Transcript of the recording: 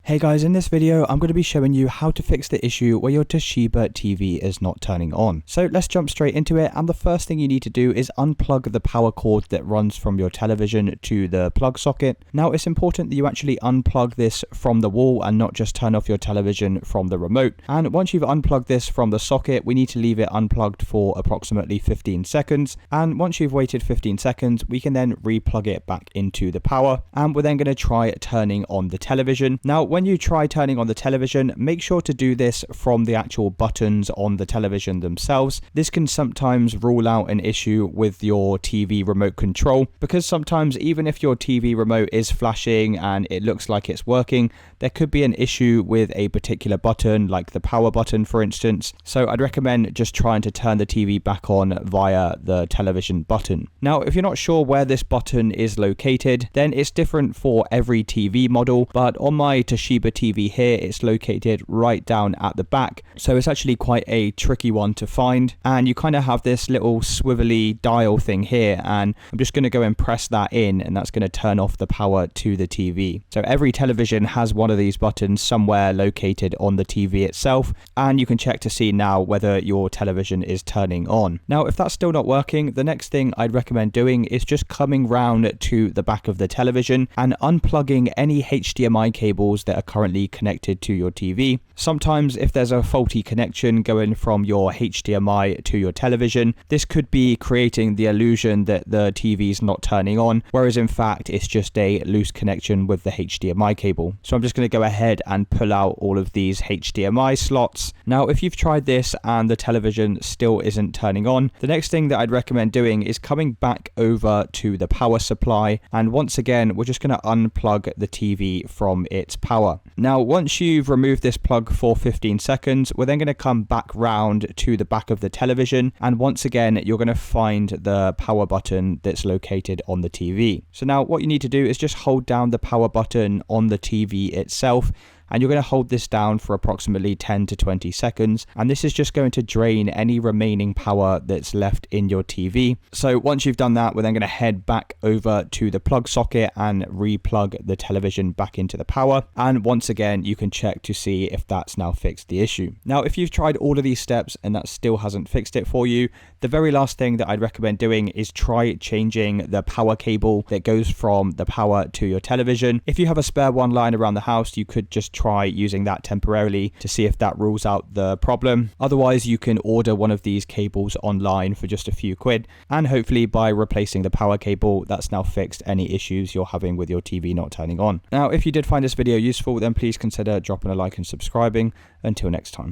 Hey guys, in this video I'm going to be showing you how to fix the issue where your Toshiba TV is not turning on. So let's jump straight into it, and the first thing you need to do is unplug the power cord that runs from your television to the plug socket. Now it's important that you actually unplug this from the wall and not just turn off your television from the remote. And once you've unplugged this from the socket, we need to leave it unplugged for approximately 15 seconds. And once you've waited 15 seconds, we can then replug it back into the power, and we're then going to try turning on the television. Now when you try turning on the television, make sure to do this from the actual buttons on the television themselves. This can sometimes rule out an issue with your TV remote control, because sometimes even if your TV remote is flashing and it looks like it's working, there could be an issue with a particular button, like the power button for instance. So I'd recommend just trying to turn the TV back on via the television button. Now if you're not sure where this button is located, then it's different for every TV model, but on my Toshiba TV here, it's located right down at the back, so it's actually quite a tricky one to find. And you kind of have this little swivelly dial thing here, and I'm just going to go and press that in, and that's going to turn off the power to the TV. So every television has one of these buttons somewhere located on the TV itself, and you can check to see now whether your television is turning on. Now if that's still not working, the next thing I'd recommend doing is just coming round to the back of the television and unplugging any HDMI cables that are currently connected to your TV. Sometimes if there's a faulty connection going from your HDMI to your television, this could be creating the illusion that the TV is not turning on, whereas in fact it's just a loose connection with the HDMI cable. So I'm just going to go ahead and pull out all of these HDMI slots. Now if you've tried this and the television still isn't turning on, the next thing that I'd recommend doing is coming back over to the power supply, and once again we're just going to unplug the TV from its power. Now once you've removed this plug for 15 seconds, we're then going to come back round to the back of the television, and once again you're going to find the power button that's located on the TV. So now what you need to do is just hold down the power button on the TV itself, and you're going to hold this down for approximately 10 to 20 seconds, and this is just going to drain any remaining power that's left in your TV. So once you've done that, we're then going to head back over to the plug socket and replug the television back into the power, and once again you can check to see if that's now fixed the issue. Now if you've tried all of these steps and that still hasn't fixed it for you, the very last thing that I'd recommend doing is try changing the power cable that goes from the power to your television. If you have a spare one lying around the house, you could just try using that temporarily to see if that rules out the problem. Otherwise you can order one of these cables online for just a few quid, and hopefully by replacing the power cable, that's now fixed any issues you're having with your TV not turning on. Now if you did find this video useful, then please consider dropping a like and subscribing. Until next time.